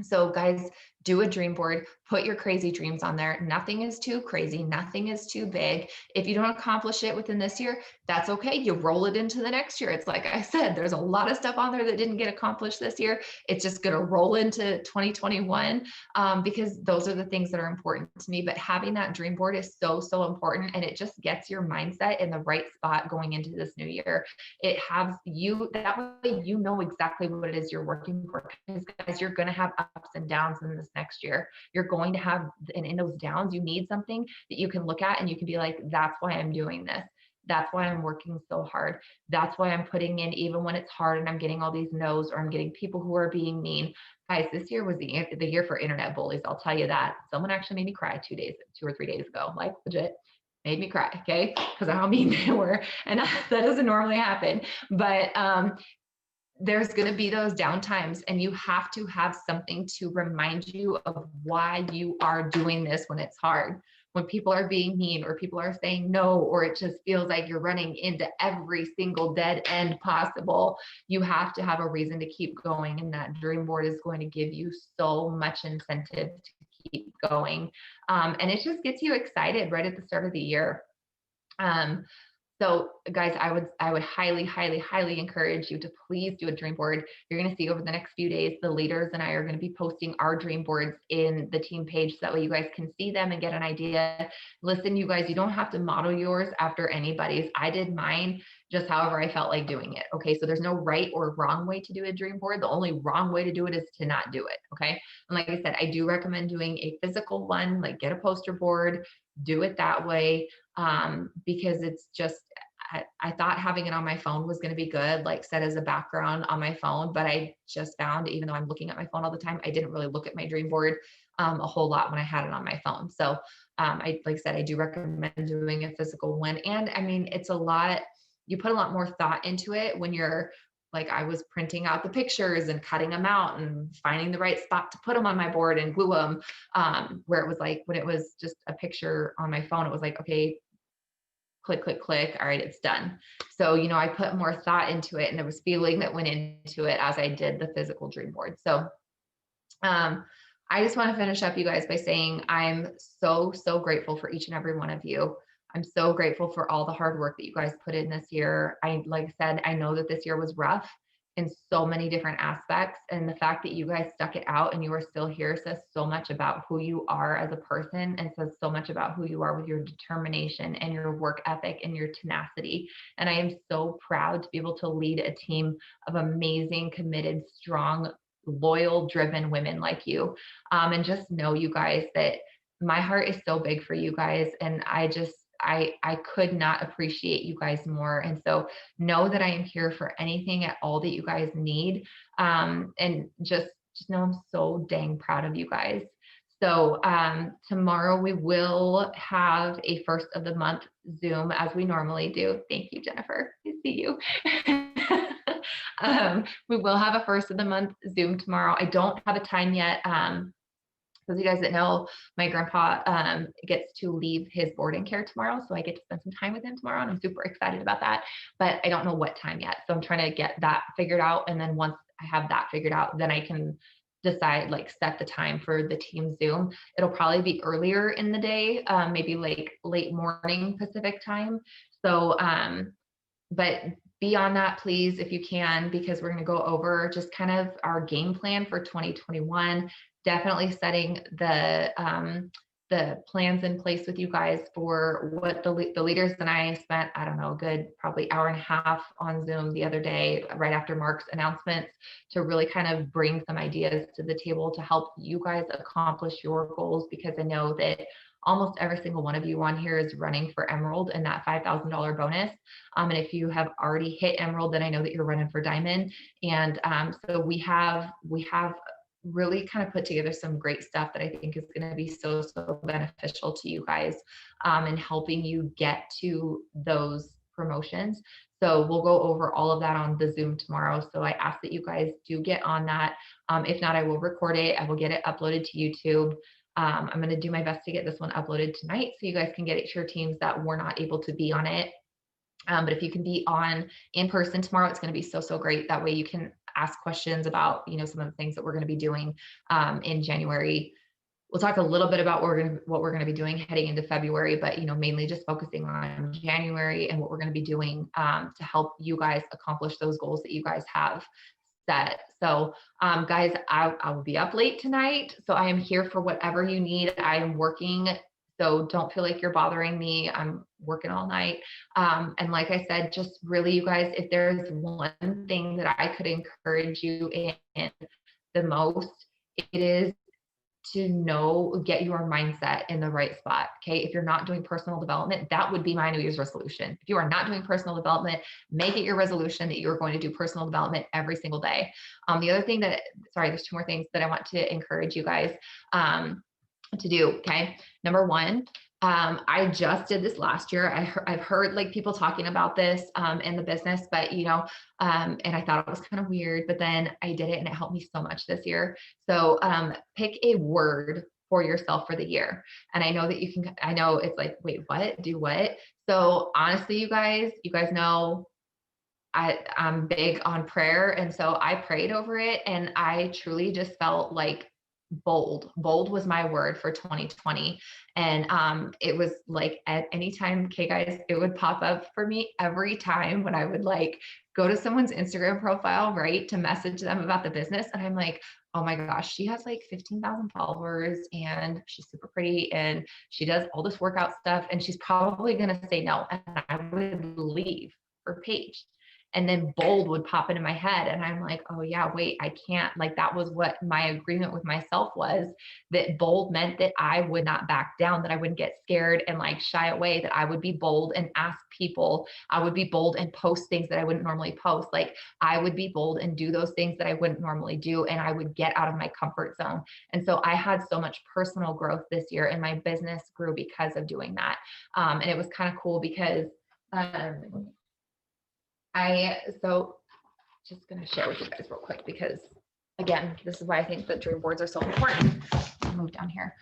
So guys, do a dream board, put your crazy dreams on there. Nothing is too crazy. Nothing is too big. If you don't accomplish it within this year, that's okay. You roll it into the next year. It's like I said, there's a lot of stuff on there that didn't get accomplished this year. It's just going to roll into 2021 because those are the things that are important to me. But having that dream board is so, so important. And it just gets your mindset in the right spot going into this new year. It has you, that way you know exactly what it is you're working for. Because guys, you're going to have ups and downs in this next year. You're going to have, and in those downs, you need something that you can look at and you can be like, that's why I'm doing this. That's why I'm working so hard. That's why I'm putting in, even when it's hard and I'm getting all these no's or I'm getting people who are being mean. Guys, this year was the year for internet bullies. I'll tell you that. Someone actually made me cry 2 or 3 days ago, like legit made me cry. Okay. Cause of how mean they were. And that doesn't normally happen, but, there's going to be those downtimes, and you have to have something to remind you of why you are doing this when it's hard, when people are being mean or people are saying no, or it just feels like you're running into every single dead end possible. You have to have a reason to keep going, and that dream board is going to give you so much incentive to keep going. And it just gets you excited right at the start of the year. So guys, I would highly, highly, highly encourage you to please do a dream board. You're going to see over the next few days, the leaders and I are going to be posting our dream boards in the team page. So that way you guys can see them and get an idea. Listen, you guys, you don't have to model yours after anybody's. I did mine just however I felt like doing it. Okay. So there's no right or wrong way to do a dream board. The only wrong way to do it is to not do it. Okay. And like I said, I do recommend doing a physical one, like get a poster board, do it that way. Because it's just, I thought having it on my phone was going to be good, like set as a background on my phone, but I just found, even though I'm looking at my phone all the time, I didn't really look at my dream board a whole lot when I had it on my phone. So like I said, I do recommend doing a physical one. And I mean, it's a lot, you put a lot more thought into it when you're, like I was printing out the pictures and cutting them out and finding the right spot to put them on my board and glue them. Where it was like, when it was just a picture on my phone, it was like, okay, click, click, click. All right, it's done. So, I put more thought into it, and there was feeling that went into it as I did the physical dream board. So, I just want to finish up, you guys, by saying I'm so, so grateful for each and every one of you. I'm so grateful for all the hard work that you guys put in this year. Like I said, I know that this year was rough in so many different aspects. And the fact that you guys stuck it out and you are still here says so much about who you are as a person, and says so much about who you are with your determination and your work ethic and your tenacity. And I am so proud to be able to lead a team of amazing, committed, strong, loyal, driven women like you. And just know, you guys, that my heart is so big for you guys. And I could not appreciate you guys more. And so know that I am here for anything at all that you guys need. And just know I'm so dang proud of you guys. So tomorrow we will have a first of the month Zoom as we normally do. Thank you, Jennifer. I see you. We will have a first of the month Zoom tomorrow. I don't have a time yet. Those of you guys that know, my grandpa gets to leave his boarding care tomorrow, so I get to spend some time with him tomorrow, and I'm super excited about that, but I don't know what time yet. So I'm trying to get that figured out, and then once I have that figured out, then I can decide, like set the time for the team Zoom. It'll probably be earlier in the day, maybe like late morning Pacific time. So, but be on that, please, if you can, because we're going to go over just kind of our game plan for 2021. Definitely setting the plans in place with you guys for what the leaders and I spent, I don't know, a good probably hour and a half on Zoom the other day, right after Mark's announcements, to really kind of bring some ideas to the table to help you guys accomplish your goals, because I know that almost every single one of you on here is running for Emerald and that $5,000 bonus. And if you have already hit Emerald, then I know that you're running for Diamond. And so we have really kind of put together some great stuff that I think is going to be so beneficial to you guys in helping you get to those promotions. So we'll go over all of that on the Zoom tomorrow. So I ask that you guys do get on that. If not, I will record it. I will get it uploaded to YouTube. I'm going to do my best to get this one uploaded tonight so you guys can get it to your teams that were not able to be on it. But if you can be on in person tomorrow, it's going to be so great. That way you can ask questions about, some of the things that we're going to be doing in January. We'll talk a little bit about what we're going to be doing heading into February, but mainly just focusing on January and what we're going to be doing to help you guys accomplish those goals that you guys have set. So guys, I will be up late tonight, so I am here for whatever you need. I am working, so don't feel like you're bothering me. I'm working all night. And like I said, just really, you guys, if there's one thing that I could encourage you in the most, it is to get your mindset in the right spot. Okay. If you're not doing personal development, that would be my New Year's resolution. If you are not doing personal development, make it your resolution that you're going to do personal development every single day. The other thing there's two more things that I want to encourage you guys to do. Okay. Number one, I just did this last year. I've heard like people talking about this in the business, but and I thought it was kind of weird, but then I did it and it helped me so much this year. So pick a word for yourself for the year. And I know that I know it's like, wait, what? Do what? So honestly, you guys know I'm big on prayer. And so I prayed over it and I truly just felt like bold was my word for 2020. And it was like at any time, okay guys, it would pop up for me every time when I would like go to someone's Instagram profile, right, to message them about the business. And I'm like, oh my gosh, she has like 15,000 followers and she's super pretty and she does all this workout stuff and she's probably going to say no. And I would leave her page. And then bold would pop into my head. And I'm like, oh yeah, wait, I can't. Like that was what my agreement with myself was, that bold meant that I would not back down, that I wouldn't get scared and like shy away, that I would be bold and ask people. I would be bold and post things that I wouldn't normally post. Like I would be bold and do those things that I wouldn't normally do. And I would get out of my comfort zone. And so I had so much personal growth this year and my business grew because of doing that. And it was kind of cool because just going to share with you guys real quick, because again, this is why I think that dream boards are so important. I'll move down here.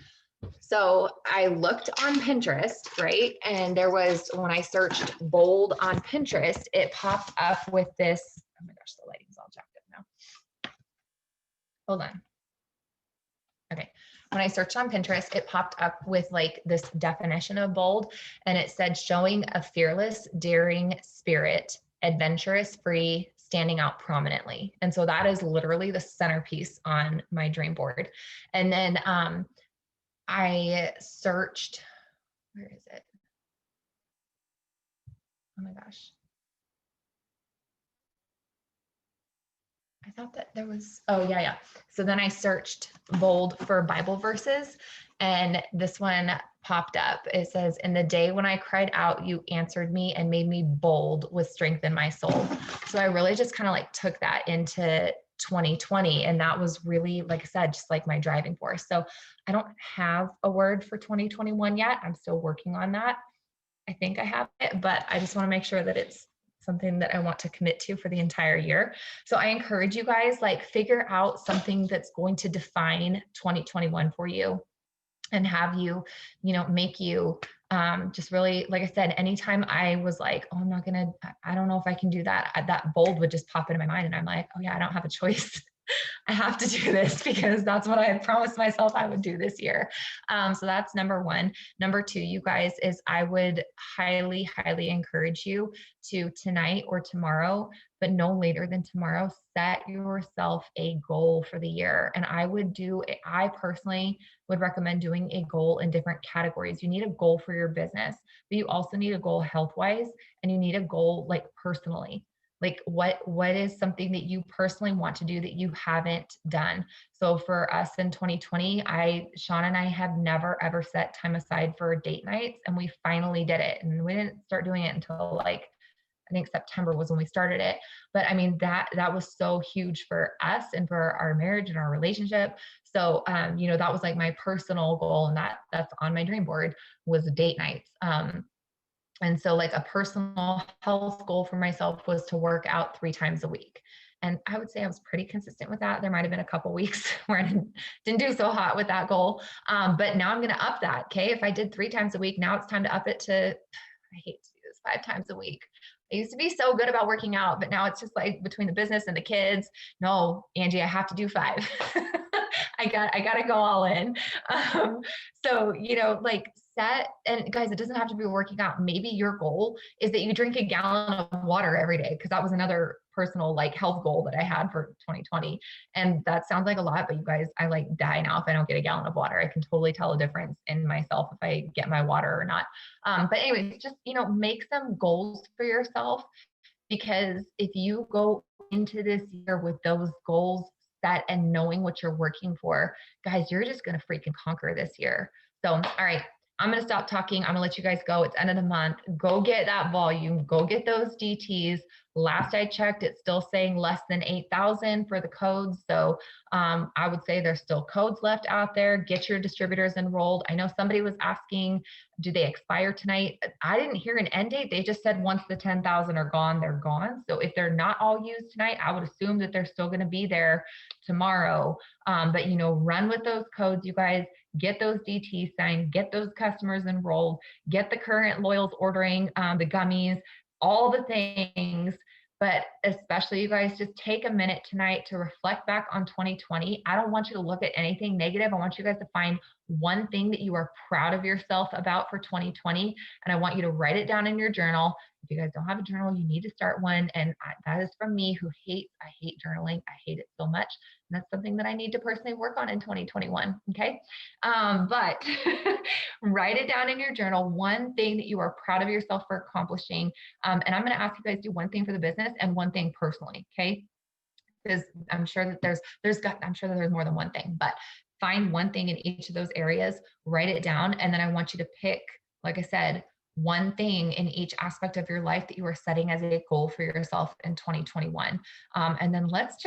So I looked on Pinterest, right? And there was, when I searched bold on Pinterest, it popped up with this, oh my gosh, the lighting's all jacked up now. Hold on. Okay. When I searched on Pinterest, it popped up with like this definition of bold, and it said showing a fearless, daring spirit, adventurous, free, standing out prominently. And so that is literally the centerpiece on my dream board. And then I searched, where is it? Oh my gosh. I thought that there was, oh yeah. So then I searched bold for Bible verses, and this one popped up. It says, in the day when I cried out, you answered me and made me bold with strength in my soul. So I really just kind of like took that into 2020. And that was really, like I said, just like my driving force. So I don't have a word for 2021 yet. I'm still working on that. I think I have it, but I just want to make sure that it's something that I want to commit to for the entire year. So I encourage you guys, like, figure out something that's going to define 2021 for you and have you, make you just really, like I said, anytime I was like, oh, I don't know if I can do that, that bold would just pop into my mind. And I'm like, oh yeah, I don't have a choice. I have to do this because that's what I had promised myself I would do this year. So that's number one. Number two, you guys, is I would highly, highly encourage you to tonight or tomorrow, but no later than tomorrow, set yourself a goal for the year. And I personally would recommend doing a goal in different categories. You need a goal for your business, but you also need a goal health wise, and you need a goal like personally. Like what is something that you personally want to do that you haven't done? So for us in 2020, Sean and I have never ever set time aside for date nights, and we finally did it. And we didn't start doing it until like I think September was when we started it. But I mean, that was so huge for us and for our marriage and our relationship. So, that was like my personal goal, and that's on my dream board was date nights. And so like a personal health goal for myself was to work out 3 times a week. And I would say I was pretty consistent with that. There might have been a couple weeks where I didn't do so hot with that goal. But now I'm going to up that. Okay. If I did 3 times a week, now it's time to up it to, I hate to do this, 5 times a week. I used to be so good about working out, but now it's just like between the business and the kids. No, Angie, I have to do 5. I got to go all in. So, like set, and guys, it doesn't have to be working out. Maybe your goal is that you drink a gallon of water every day, because that was another personal like health goal that I had for 2020. And that sounds like a lot, but you guys, I like die now if I don't get a gallon of water. I can totally tell a difference in myself if I get my water or not. But anyways, just, make some goals for yourself, because if you go into this year with those goals set and knowing what you're working for, guys, you're just going to freaking conquer this year. So, all right, I'm going to stop talking. I'm going to let you guys go. It's end of the month. Go get that volume. Go get those DTs. Last I checked, it's still saying less than 8,000 for the codes. So I would say there's still codes left out there. Get your distributors enrolled. I know somebody was asking, do they expire tonight? I didn't hear an end date. They just said once the 10,000 are gone, they're gone. So if they're not all used tonight, I would assume that they're still going to be there tomorrow. But run with those codes, you guys. Get those DTs signed, get those customers enrolled, get the current loyals ordering the gummies, all the things. But especially, you guys, just take a minute tonight to reflect back on 2020. I don't want you to look at anything negative. I want you guys to find one thing that you are proud of yourself about for 2020. And I want you to write it down in your journal. If you guys don't have a journal, you need to start one. And that is from me, who I hate journaling. I hate it so much. And that's something that I need to personally work on in 2021. Okay. But write it down in your journal, one thing that you are proud of yourself for accomplishing. And I'm going to ask you guys to do one thing for the business and one thing personally. Okay. Because I'm sure that I'm sure that there's more than one thing, but find one thing in each of those areas, write it down. And then I want you to pick, like I said, one thing in each aspect of your life that you are setting as a goal for yourself in 2021. And then let's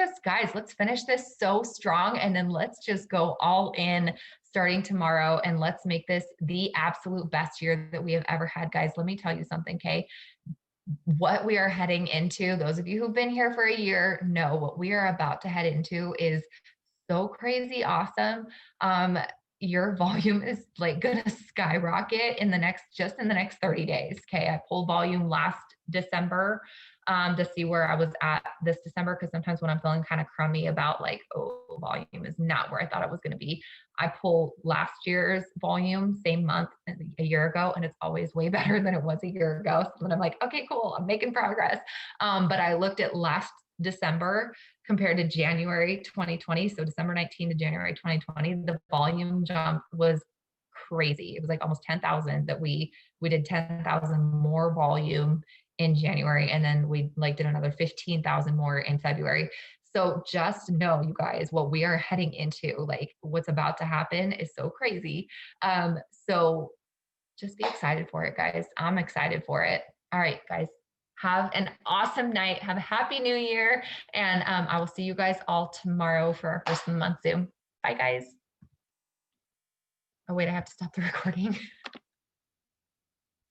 finish this so strong. And then let's just go all in starting tomorrow. And let's make this the absolute best year that we have ever had. Guys, let me tell you something, Kay. What we are heading into, those of you who've been here for a year know what we are about to head into is so crazy awesome. Your volume is like going to skyrocket in the next 30 days. Okay. I pulled volume last December to see where I was at this December. Cause sometimes when I'm feeling kind of crummy about like, oh, volume is not where I thought it was going to be, I pull last year's volume, same month a year ago, and it's always way better than it was a year ago. So then I'm like, okay, cool. I'm making progress. But I looked at last December compared to January 2020. So December 19 to January 2020, the volume jump was crazy. It was like almost 10,000 that we did 10,000 more volume in January. And then we like did another 15,000 more in February. So just know, you guys, what we are heading into, like what's about to happen is so crazy. So just be excited for it, guys. I'm excited for it. All right, guys, have an awesome night. Have a happy new year. And I will see you guys all tomorrow for our first of the month Zoom. Bye, guys. Oh, wait, I have to stop the recording.